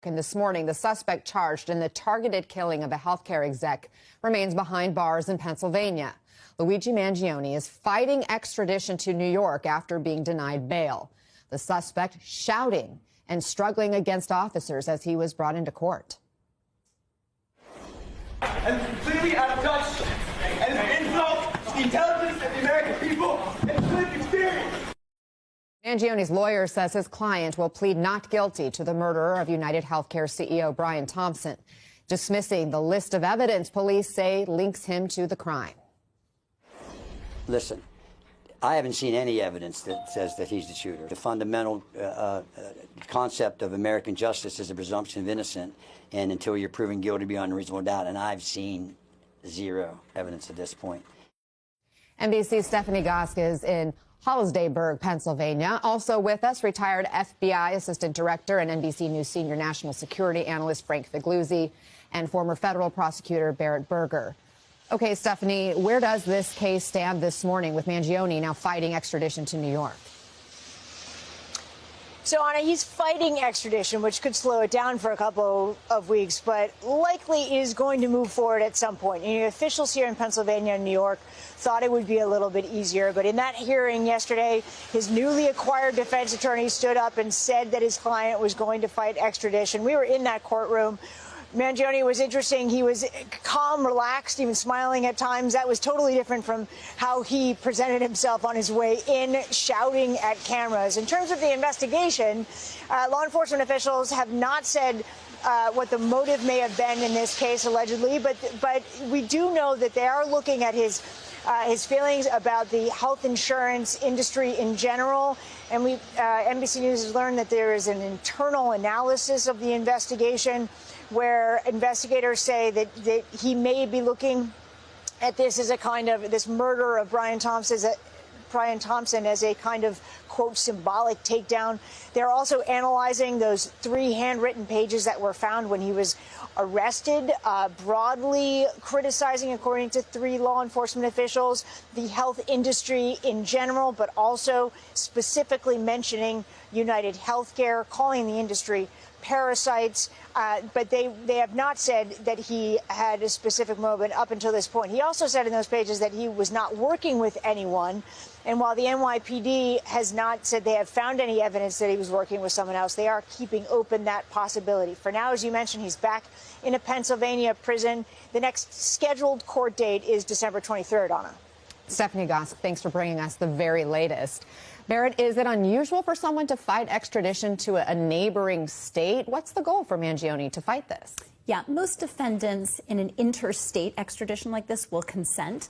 And this morning, the suspect charged in the targeted killing of a healthcare exec remains behind bars in Pennsylvania. Luigi Mangione is fighting extradition to New York after being denied bail. The suspect shouting and struggling against officers as he was brought into court. And completely out of touch and an insult to the intelligence of the American people and lived experience. Mangione's lawyer says his client will plead not guilty to the murderer of UnitedHealthcare CEO Brian Thompson, dismissing the list of evidence police say links him to the crime. Listen, I haven't seen any evidence that says that he's the shooter. The fundamental concept of American justice is a presumption of innocence, and until you're proven guilty beyond a reasonable doubt, and I've seen zero evidence at this point. NBC's Stephanie Gosk is in Hollidaysburg, Pennsylvania. Also with us, retired FBI Assistant Director and NBC News Senior National Security Analyst Frank Figliuzzi and former federal prosecutor Berit Berger. Okay, Stephanie, where does this case stand this morning with Mangione now fighting extradition to New York? So, Ana, he's fighting extradition, which could slow it down for a couple of weeks, but likely is going to move forward at some point. You know, officials here in Pennsylvania and New York thought it would be a little bit easier, but in that hearing yesterday, his newly acquired defense attorney stood up and said that his client was going to fight extradition. We were in that courtroom. Mangione was interesting. He was calm, relaxed, even smiling at times. That was totally different from how he presented himself on his way in, shouting at cameras. In terms of the investigation, law enforcement officials have not said what the motive may have been in this case, allegedly, but we do know that they are looking at his feelings about the health insurance industry in general. And NBC News has learned that there is an internal analysis of the investigation where investigators say that he may be looking at this as a kind of this murder of Brian Thompson as a kind of, quote, symbolic takedown. They're also analyzing those 3 handwritten pages that were found when he was arrested, broadly criticizing, according to 3 law enforcement officials, the health industry in general, but also specifically mentioning UnitedHealthcare, calling the industry parasites, but they have not said that he had a specific motive up until this point. He also said in those pages that he was not working with anyone. And while the NYPD has not said they have found any evidence that he was working with someone else, they are keeping open that possibility. For now, as you mentioned, he's back in a Pennsylvania prison. The next scheduled court date is December 23rd, Anna. Stephanie Gosk, thanks for bringing us the very latest. Berit, is it unusual for someone to fight extradition to a neighboring state? What's the goal for Mangione to fight this? Yeah, most defendants in an interstate extradition like this will consent.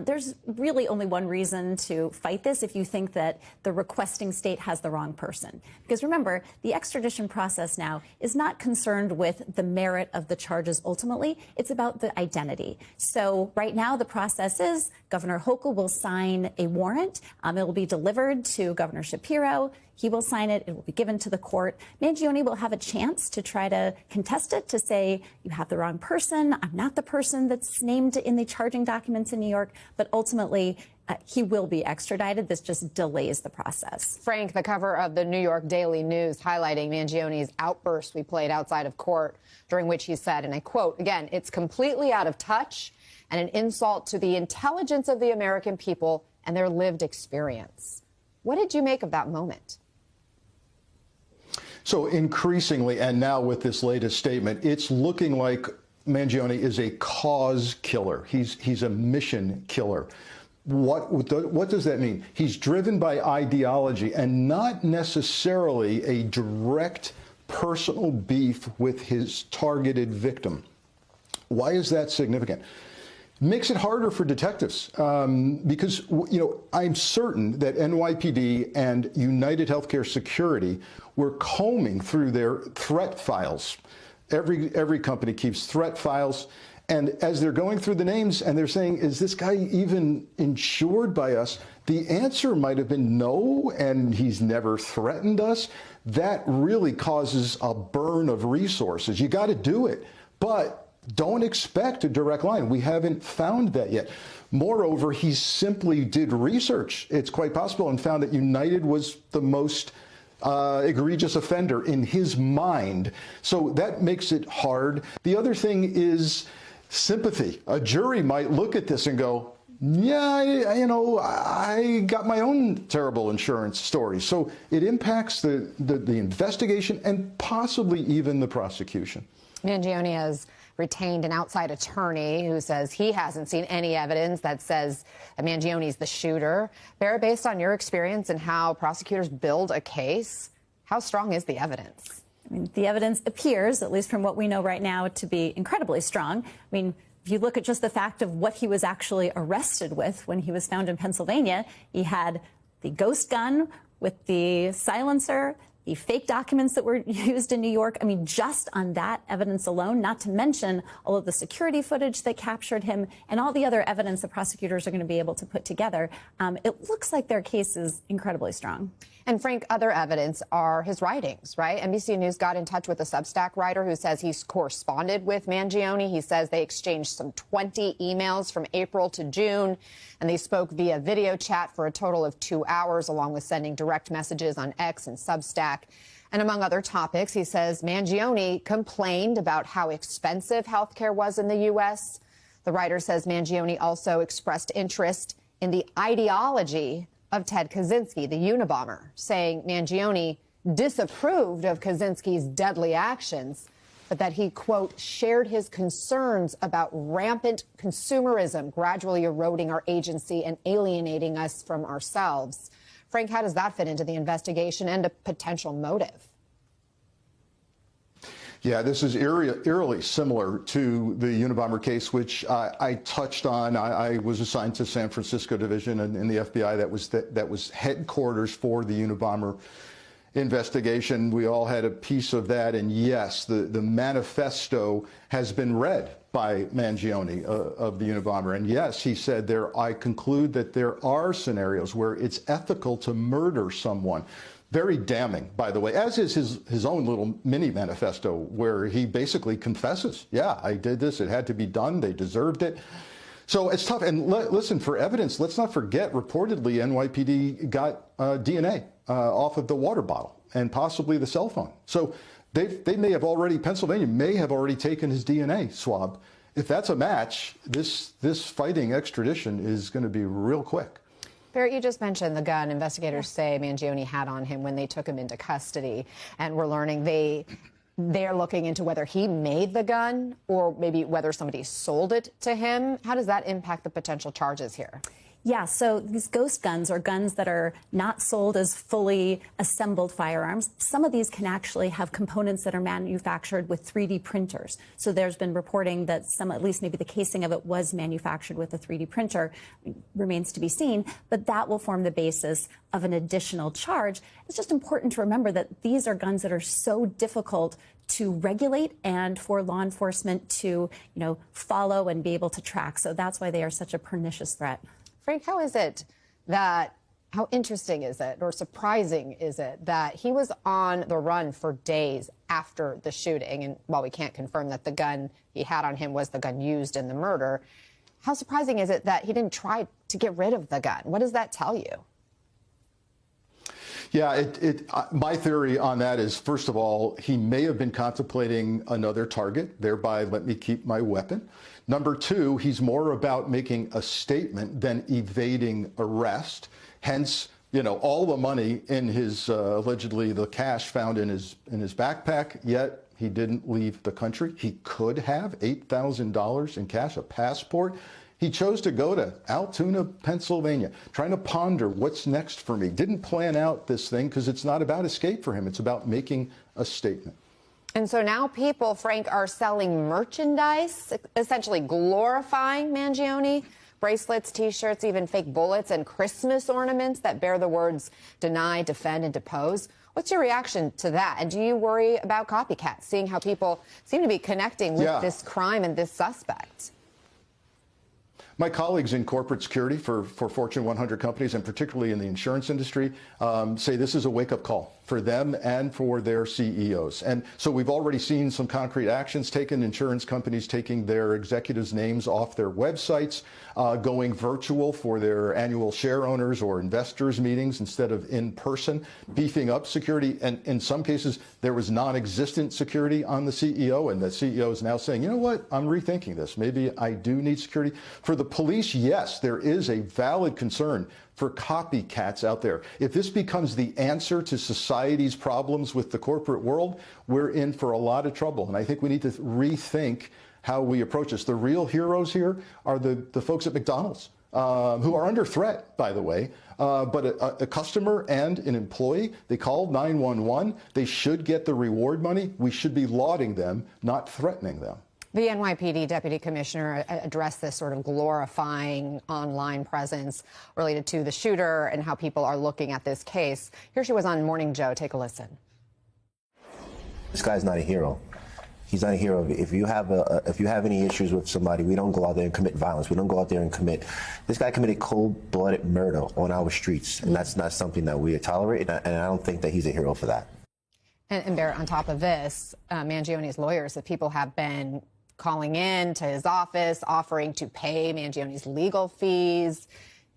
There's really only one reason to fight this: if you think that the requesting state has the wrong person. Because remember, the extradition process now is not concerned with the merit of the charges ultimately. It's about the identity. So right now the process is Governor Hochul will sign a warrant. It will be delivered to Governor Shapiro. He will sign it. It will be given to the court. Mangione will have a chance to try to contest it, to say, you have the wrong person. I'm not the person that's named in the charging documents in New York. But ultimately, he will be extradited. This just delays the process. Frank, the cover of the New York Daily News highlighting Mangione's outburst we played outside of court, during which he said, and I quote, again, it's completely out of touch and an insult to the intelligence of the American people and their lived experience. What did you make of that moment? So increasingly, and now with this latest statement, it's looking like Mangione is a cause killer. He's a mission killer. What does that mean? He's driven by ideology and not necessarily a direct personal beef with his targeted victim. Why is that significant? Makes it harder for detectives because, you know, I'm certain that NYPD and UnitedHealthcare Security were combing through their threat files. Every company keeps threat files. And as they're going through the names and they're saying, is this guy even insured by us? The answer might have been no, and he's never threatened us. That really causes a burn of resources. You got to do it. But don't expect a direct line. We haven't found that yet. Moreover, he simply did research. It's quite possible and found that United was the most egregious offender in his mind. So that makes it hard. The other thing is sympathy. A jury might look at this and go, yeah, I got my own terrible insurance story. So it impacts the investigation and possibly even the prosecution. Mangione has retained an outside attorney who says he hasn't seen any evidence that says Mangione's the shooter. Berit, based on your experience and how prosecutors build a case, how strong is the evidence? I mean, the evidence appears, at least from what we know right now, to be incredibly strong. I mean, if you look at just the fact of what he was actually arrested with when he was found in Pennsylvania, he had the ghost gun with the silencer, the fake documents that were used in New York. I mean, just on that evidence alone, not to mention all of the security footage that captured him and all the other evidence the prosecutors are going to be able to put together, it looks like their case is incredibly strong. And Frank, other evidence are his writings, right? NBC News got in touch with a Substack writer who says he's corresponded with Mangione. He says they exchanged some 20 emails from April to June, and they spoke via video chat for a total of 2 hours, along with sending direct messages on X and Substack. And among other topics, he says Mangione complained about how expensive health care was in the U.S. The writer says Mangione also expressed interest in the ideology of Ted Kaczynski, the Unabomber, saying Mangione disapproved of Kaczynski's deadly actions, but that he, quote, shared his concerns about rampant consumerism gradually eroding our agency and alienating us from ourselves. Frank, how does that fit into the investigation and a potential motive? Yeah, this is eerily similar to the Unabomber case, which I touched on. I was assigned to San Francisco division in the FBI that was headquarters for the Unabomber investigation. We all had a piece of that, and yes, the manifesto has been read by Mangione of the Unabomber, and yes, he said I conclude that there are scenarios where it's ethical to murder someone. Very damning, by the way, as is his own little mini manifesto, where he basically confesses, yeah, I did this, it had to be done, they deserved it. So it's tough. And listen, for evidence, let's not forget, reportedly, NYPD got DNA off of the water bottle and possibly the cell phone. So they may have already, Pennsylvania may have already taken his DNA swab. If that's a match, this fighting extradition is going to be real quick. Berit, you just mentioned the gun investigators say Mangione had on him when they took him into custody, and we're learning they're looking into whether he made the gun or maybe whether somebody sold it to him. How does that impact the potential charges here? Yeah, so these ghost guns are guns that are not sold as fully assembled firearms. Some of these can actually have components that are manufactured with 3D printers. So there's been reporting that some, at least maybe the casing of it, was manufactured with a 3D printer. Remains to be seen, but that will form the basis of an additional charge. It's just important to remember that these are guns that are so difficult to regulate and for law enforcement to, follow and be able to track. So that's why they are such a pernicious threat. Frank, how interesting is it or surprising is it that he was on the run for days after the shooting? And while we can't confirm that the gun he had on him was the gun used in the murder, how surprising is it that he didn't try to get rid of the gun? What does that tell you? Yeah, my theory on that is, first of all, he may have been contemplating another target, thereby let me keep my weapon. Number two, he's more about making a statement than evading arrest. Hence, all the money in his, allegedly the cash found in his backpack, yet he didn't leave the country. He could have $8,000 in cash, a passport. He chose to go to Altoona, Pennsylvania, trying to ponder what's next for me. Didn't plan out this thing because it's not about escape for him. It's about making a statement. And so now people, Frank, are selling merchandise, essentially glorifying Mangione. Bracelets, T-shirts, even fake bullets and Christmas ornaments that bear the words deny, defend, and depose. What's your reaction to that? And do you worry about copycats, seeing how people seem to be connecting with this crime and this suspect? My colleagues in corporate security for Fortune 100 companies, and particularly in the insurance industry, say this is a wake-up call for them and for their CEOs. And so we've already seen some concrete actions taken, insurance companies taking their executives' names off their websites, going virtual for their annual share owners or investors meetings instead of in person, beefing up security. And in some cases, there was non-existent security on the CEO, and the CEO is now saying, you know what, I'm rethinking this. Maybe I do need security. For the police, yes, there is a valid concern for copycats out there. If this becomes the answer to society's problems with the corporate world, we're in for a lot of trouble. And I think we need to rethink how we approach this. The real heroes here are the folks at McDonald's, who are under threat, by the way. But a customer and an employee, they called 911. They should get the reward money. We should be lauding them, not threatening them. The NYPD Deputy Commissioner addressed this sort of glorifying online presence related to the shooter and how people are looking at this case. Here she was on Morning Joe. Take a listen. This guy's not a hero. He's not a hero. If you have any issues with somebody, we don't go out there and commit violence. We don't go out there and commit. This guy committed cold-blooded murder on our streets, and that's not something that we tolerate. And I don't think that he's a hero for that. And Berit, on top of this, Mangione's lawyers, that people have been calling in to his office, offering to pay Mangione's legal fees.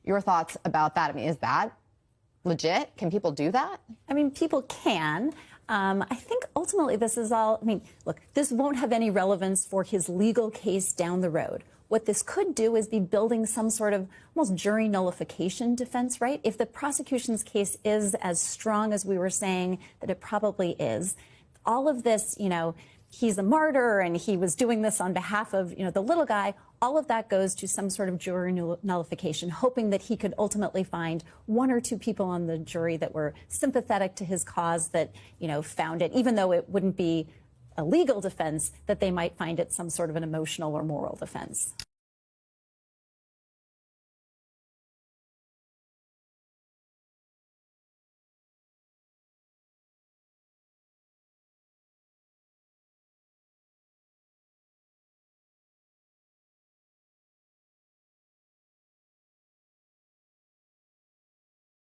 Your thoughts about that? I mean, is that legit? Can people do that? I mean, people can. I think ultimately this is all, I mean, look, this won't have any relevance for his legal case down the road. What this could do is be building some sort of almost jury nullification defense, right? If the prosecution's case is as strong as we were saying that it probably is, all of this, you know, he's a martyr and he was doing this on behalf of, you know, the little guy, all of that goes to some sort of jury nullification, hoping that he could ultimately find one or two people on the jury that were sympathetic to his cause that, you know, found it, even though it wouldn't be a legal defense, that they might find it some sort of an emotional or moral defense.